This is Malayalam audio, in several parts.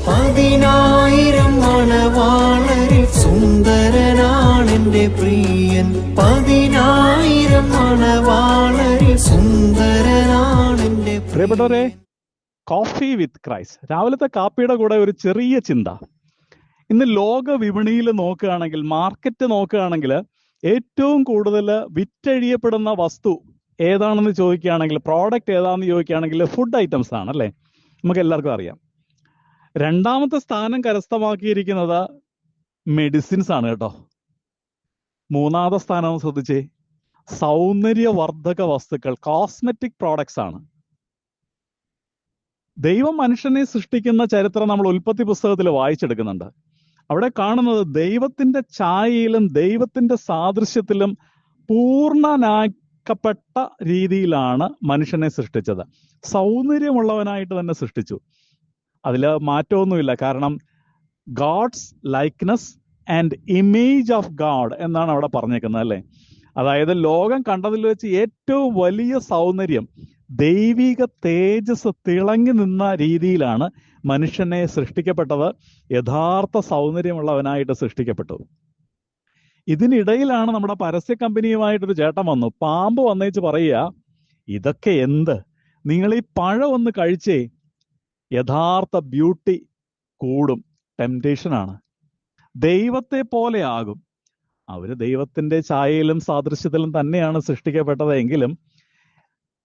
10,000 മണവാളരിൽ സുന്ദരനാണെന്റെ പ്രിയൻ. 10,000 മണവാളരിൽ സുന്ദരനാണെന്റെ. പ്രിയപ്പെട്ടവരെ, കോഫി വിത്ത് ക്രൈസ്റ്റ്, രാവിലത്തെ കാപ്പിയുടെ കൂടെ ഒരു ചെറിയ ചിന്ത. ഇന്ന് ലോക വിപണിയിൽ നോക്കുകയാണെങ്കിൽ, മാർക്കറ്റ് നോക്കുകയാണെങ്കിൽ, ഏറ്റവും കൂടുതൽ വിറ്റഴിയപ്പെടുന്ന വസ്തു ഏതാണെന്ന് ചോദിക്കുകയാണെങ്കിൽ, പ്രോഡക്റ്റ് ഏതാണെന്ന് ചോദിക്കുകയാണെങ്കിൽ ഫുഡ് ഐറ്റംസ് ആണ്, അല്ലേ? നമുക്ക് എല്ലാവർക്കും അറിയാം. രണ്ടാമത്തെ സ്ഥാനം കരസ്ഥമാക്കിയിരിക്കുന്നത് മെഡിസിൻസ് ആണ് കേട്ടോ. മൂന്നാമത്തെ സ്ഥാനം ശ്രദ്ധിച്ചേ, സൗന്ദര്യവർദ്ധക വസ്തുക്കൾ, കോസ്മെറ്റിക് പ്രോഡക്ട്സ് ആണ്. ദൈവം മനുഷ്യനെ സൃഷ്ടിക്കുന്ന ചരിത്രം നമ്മൾ ഉൽപ്പത്തി പുസ്തകത്തിൽ വായിച്ചെടുക്കുന്നുണ്ട്. അവിടെ കാണുന്നത് ദൈവത്തിന്റെ ഛായയിലും ദൈവത്തിന്റെ സാദൃശ്യത്തിലും പൂർണ്ണനാക്കപ്പെട്ട രീതിയിലാണ് മനുഷ്യനെ സൃഷ്ടിച്ചത്. സൗന്ദര്യമുള്ളവനായിട്ട് തന്നെ സൃഷ്ടിച്ചു. അതിൽ മാറ്റമൊന്നുമില്ല. കാരണം God's likeness and image of God എന്നാണ് അവിടെ പറഞ്ഞേക്കുന്നത്, അല്ലേ? അതായത് ലോകം കണ്ടതിൽ വെച്ച് ഏറ്റവും വലിയ സൗന്ദര്യം, ദൈവിക തേജസ് തിളങ്ങി നിന്ന രീതിയിലാണ് മനുഷ്യനെ സൃഷ്ടിക്കപ്പെട്ടത്. യഥാർത്ഥ സൗന്ദര്യമുള്ളവനായിട്ട് സൃഷ്ടിക്കപ്പെട്ടു. ഇതിനിടയിലാണ് നമ്മുടെ പരസ്യ കമ്പനിയുമായിട്ടൊരു ചേട്ടൻ വന്നു. പാമ്പ് വന്നേച്ച് പറയുക, ഇതൊക്കെ എന്ത്, നിങ്ങൾ ഈ പഴം ഒന്ന് കഴിച്ചേ, യഥാർത്ഥ ബ്യൂട്ടി കൂടും, ടെംപ്റ്റേഷനാണ്, ദൈവത്തെ പോലെ ആകും. അവര് ദൈവത്തിന്റെ ഛായയിലും സാദൃശ്യത്തിലും തന്നെയാണ് സൃഷ്ടിക്കപ്പെട്ടത്. എങ്കിലും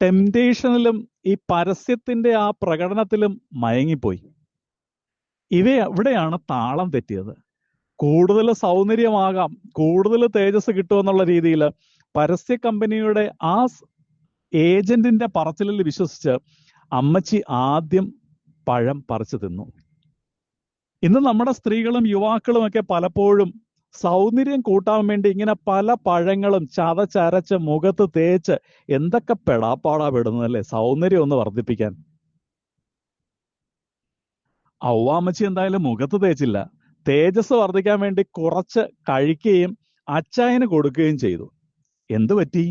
ടെംപ്റ്റേഷനിലും ഈ പരസ്യത്തിന്റെ ആ പ്രകടനത്തിലും മയങ്ങിപ്പോയി. ഇവിടെയാണ് താളം തെറ്റിയത്. കൂടുതൽ സൗന്ദര്യമാകാം, കൂടുതൽ തേജസ് കിട്ടുമെന്നുള്ള രീതിയിൽ പരസ്യ കമ്പനിയുടെ ആ ഏജന്റിന്റെ പറച്ചിലിൽ വിശ്വസിച്ച് അമ്മച്ചി ആദ്യം പഴം പറിച്ചു തിന്നു. ഇന്ന് നമ്മുടെ സ്ത്രീകളും യുവാക്കളും ഒക്കെ പലപ്പോഴും സൗന്ദര്യം കൂട്ടാൻ വേണ്ടി ഇങ്ങനെ പല പഴങ്ങളും ചതച്ചരച്ച് മുഖത്ത് തേച്ച് എന്തൊക്കെ പെടാപ്പാടാ പെടുന്നത്, അല്ലേ? സൗന്ദര്യം ഒന്ന് വർദ്ധിപ്പിക്കാൻ. ഔവാമ്മച്ചി എന്തായാലും മുഖത്ത് തേച്ചില്ല. തേജസ് വർദ്ധിക്കാൻ വേണ്ടി കുറച്ച് കഴിക്കുകയും അച്ചായന് കൊടുക്കുകയും ചെയ്തു. എന്തു പറ്റി?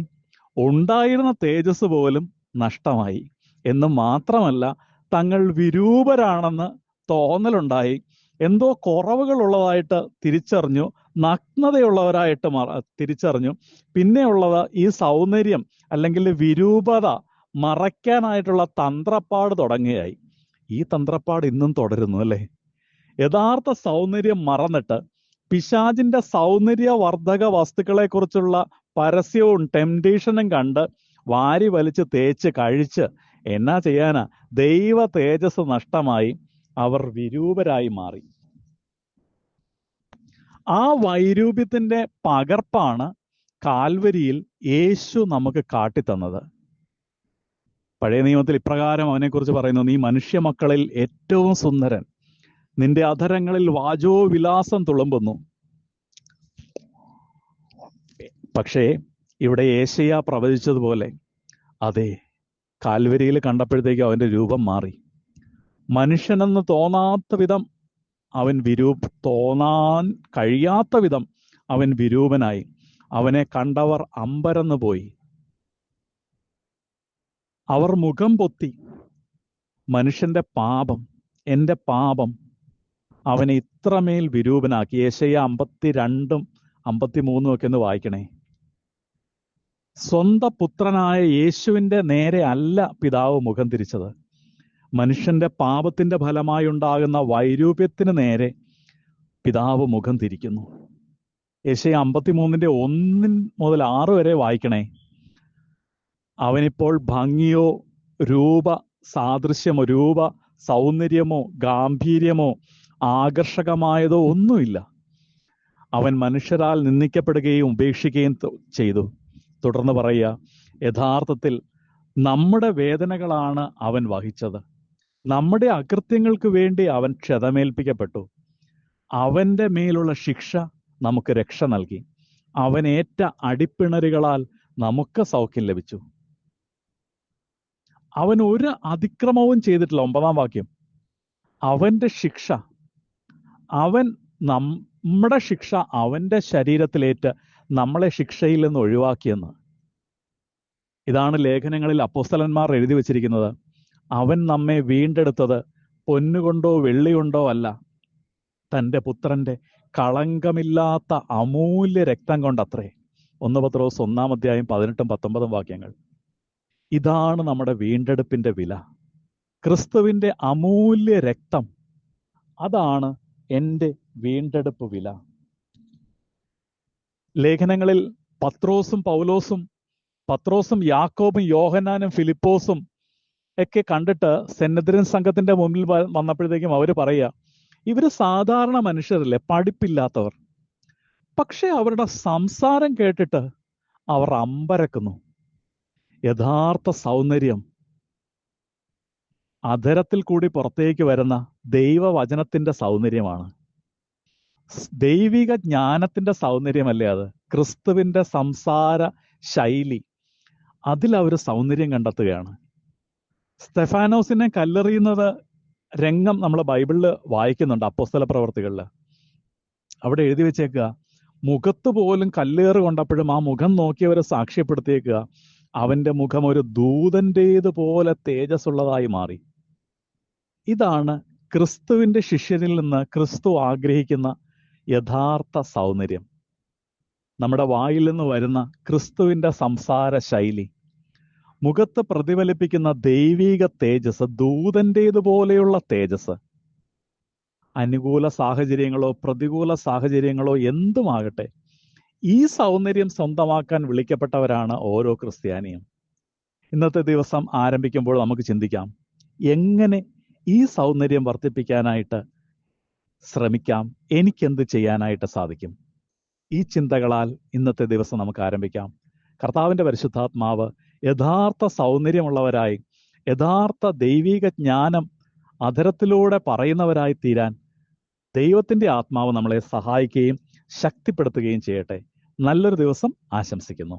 ഉണ്ടായിരുന്ന തേജസ് പോലും നഷ്ടമായി. എന്ന് മാത്രമല്ല, തങ്ങൾ വിരൂപരാണെന്ന് തോന്നലുണ്ടായി. എന്തോ കുറവുകൾ ഉള്ളതായിട്ട് തിരിച്ചറിഞ്ഞു, നഗ്നതയുള്ളവരായിട്ട് തിരിച്ചറിഞ്ഞു. പിന്നെയുള്ളത് ഈ സൗന്ദര്യം അല്ലെങ്കിൽ വിരൂപത മറയ്ക്കാനായിട്ടുള്ള തന്ത്രപ്പാട് തുടങ്ങുകയായി. ഈ തന്ത്രപ്പാട് ഇന്നും തുടരുന്നു, അല്ലേ? യഥാർത്ഥ സൗന്ദര്യം മറന്നിട്ട് പിശാചിന്റെ സൗന്ദര്യവർദ്ധക വസ്തുക്കളെ കുറിച്ചുള്ള പരസ്യവും ടെംപ്റ്റേഷനും കണ്ട് വാരി വലിച്ച് തേച്ച് കഴിച്ച് എന്നാ ചെയ്യാനാ? ദൈവ തേജസ് നഷ്ടമായി അവർ വിരൂപരായി മാറി. ആ വൈരൂപ്യത്തിന്റെ പകർപ്പാണ് കാൽവരിയിൽ യേശു നമുക്ക് കാട്ടിത്തന്നത്. പഴയ നിയമത്തിൽ ഇപ്രകാരം അവനെക്കുറിച്ച് പറയുന്നു, നീ മനുഷ്യ മക്കളിൽ ഏറ്റവും സുന്ദരൻ, നിന്റെ അധരങ്ങളിൽ വാചോ വിലാസം തുളുമ്പുന്നു. പക്ഷേ ഇവിടെ യേശയ്യാ പ്രവചിച്ചതുപോലെ, അതെ, കാൽവരിയിൽ കണ്ടപ്പോഴത്തേക്കും അവന്റെ രൂപം മാറി. മനുഷ്യനെന്ന് തോന്നാത്ത വിധം അവൻ തോന്നാൻ കഴിയാത്ത വിധം അവൻ വിരൂപനായി. അവനെ കണ്ടവർ അമ്പരന്ന് പോയി. അവർ മുഖം പൊത്തി. മനുഷ്യന്റെ പാപം, എൻ്റെ പാപം അവനെ ഇത്രമേൽ വിരൂപനാക്കി. യെശയ്യാ 52, 53 ഒക്കെ ഒന്ന് വായിക്കണേ. സ്വന്തം പുത്രനായ യേശുവിന്റെ നേരെ അല്ല പിതാവ് മുഖം തിരിച്ചത്. മനുഷ്യന്റെ പാപത്തിന്റെ ഫലമായി ഉണ്ടാകുന്ന വൈരൂപ്യത്തിന് നേരെ പിതാവ് മുഖം തിരിക്കുന്നു. യെശയ്യാ 53 1 മുതൽ 6 വരെ വായിക്കണേ. അവനിപ്പോൾ ഭംഗിയോ രൂപ സാദൃശ്യമോ രൂപ സൗന്ദര്യമോ ഗാംഭീര്യമോ ആകർഷകമായതോ ഒന്നുമില്ല. അവൻ മനുഷ്യരാൽ നിന്ദിക്കപ്പെടുകയും ഉപേക്ഷിക്കുകയും ചെയ്തു. തുടർന്ന് പറയുക, യഥാർത്ഥത്തിൽ നമ്മുടെ വേദനകളാണ് അവൻ വഹിച്ചത്, നമ്മുടെ അകൃത്യങ്ങൾക്ക് വേണ്ടി അവൻ ക്ഷതമേൽപ്പിക്കപ്പെട്ടു. അവന്റെ മേലുള്ള ശിക്ഷ നമുക്ക് രക്ഷ നൽകി, അവനേറ്റ അടിപ്പിണരുകളാൽ നമുക്ക് സൗഖ്യം ലഭിച്ചു. അവൻ ഒരു അതിക്രമവും ചെയ്തിട്ടില്ല. 9-ാം വാക്യം, അവന്റെ ശിക്ഷ, അവൻ നമ്മുടെ ശിക്ഷ അവന്റെ ശരീരത്തിലേറ്റ് നമ്മളെ ശിക്ഷയിൽ നിന്ന് ഒഴിവാക്കിയെന്ന്. ഇതാണ് ലേഖനങ്ങളിൽ അപ്പോസ്തലന്മാർ എഴുതി വച്ചിരിക്കുന്നത്. അവൻ നമ്മെ വീണ്ടെടുത്തത് പൊന്നുകൊണ്ടോ വെള്ളി കൊണ്ടോ അല്ല, തൻ്റെ പുത്രന്റെ കളങ്കമില്ലാത്ത അമൂല്യ രക്തം കൊണ്ടത്രേ. 1 പത്രോസ് 1 അധ്യായം 18-19 വാക്യങ്ങൾ. ഇതാണ് നമ്മുടെ വീണ്ടെടുപ്പിന്റെ വില. ക്രിസ്തുവിന്റെ അമൂല്യ രക്തം, അതാണ് എൻ്റെ വീണ്ടെടുപ്പ് വില. ലേഖനങ്ങളിൽ പത്രോസും യാക്കോബും യോഹന്നാനും ഫിലിപ്പോസും ഒക്കെ കണ്ടിട്ട് സെന്നദ്രിൻ സംഘത്തിന്റെ മുമ്പിൽ വന്നപ്പോഴത്തേക്കും അവർ പറയുക, ഇവര് സാധാരണ മനുഷ്യരല്ലേ, പഠിപ്പില്ലാത്തവർ. പക്ഷെ അവരുടെ സംസാരം കേട്ടിട്ട് അവർ അമ്പരക്കുന്നു. യഥാർത്ഥ സൗന്ദര്യം അധരത്തിൽ കൂടി പുറത്തേക്ക് വരുന്ന ദൈവവചനത്തിന്റെ സൗന്ദര്യമാണ്. ദൈവിക ജ്ഞാനത്തിന്റെ സൗന്ദര്യമല്ലേ അത്? ക്രിസ്തുവിന്റെ സംസാര ശൈലി, അതിലവർ സൗന്ദര്യം കണ്ടെത്തുകയാണ്. സ്തെഫാനോസിനെ കല്ലെറിയുന്നത് രംഗം നമ്മൾ ബൈബിളിൽ വായിക്കുന്നുണ്ട്, അപ്പോസ്തല പ്രവർത്തികളിൽ. അവിടെ എഴുതി വെച്ചേക്കുക, മുഖത്ത് പോലും കല്ലേറ് കൊണ്ടപ്പോഴും ആ മുഖം നോക്കിയവരെ സാക്ഷ്യപ്പെടുത്തിയേക്കുക, അവന്റെ മുഖം ഒരു ദൂതന്റേതുപോലെ തേജസ്സുള്ളതായി മാറി. ഇതാണ് ക്രിസ്തുവിന്റെ ശിഷ്യരിൽ നിന്ന് ക്രിസ്തു ആഗ്രഹിക്കുന്ന യഥാർത്ഥ സൗന്ദര്യം. നമ്മുടെ വായിൽ നിന്ന് വരുന്ന ക്രിസ്തുവിന്റെ സംസാര ശൈലി, മുഖത്ത് പ്രതിഫലിപ്പിക്കുന്ന ദൈവിക തേജസ്, ദൂതന്റേതുപോലെയുള്ള തേജസ്. അനുകൂല സാഹചര്യങ്ങളോ പ്രതികൂല സാഹചര്യങ്ങളോ എന്തുമാകട്ടെ, ഈ സൗന്ദര്യം സ്വന്തമാക്കാൻ വിളിക്കപ്പെട്ടവരാണ് ഓരോ ക്രിസ്ത്യാനിയും. ഇന്നത്തെ ദിവസം ആരംഭിക്കുമ്പോൾ നമുക്ക് ചിന്തിക്കാം, എങ്ങനെ ഈ സൗന്ദര്യം വർദ്ധിപ്പിക്കാനായിട്ട് ശ്രമിക്കാം, എനിക്കെന്ത് ചെയ്യാനായിട്ട് സാധിക്കും? ഈ ചിന്തകളാൽ ഇന്നത്തെ ദിവസം നമുക്ക് ആരംഭിക്കാം. കർത്താവിന്റെ പരിശുദ്ധാത്മാവ് യഥാർത്ഥ സൗന്ദര്യമുള്ളവരായി, യഥാർത്ഥ ദൈവിക ജ്ഞാനം അധരത്തിലൂടെ പറയുന്നവരായി തീരാൻ ദൈവത്തിന്റെ ആത്മാവ് നമ്മളെ സഹായിക്കുകയും ശക്തിപ്പെടുത്തുകയും ചെയ്യട്ടെ. നല്ലൊരു ദിവസം ആശംസിക്കുന്നു.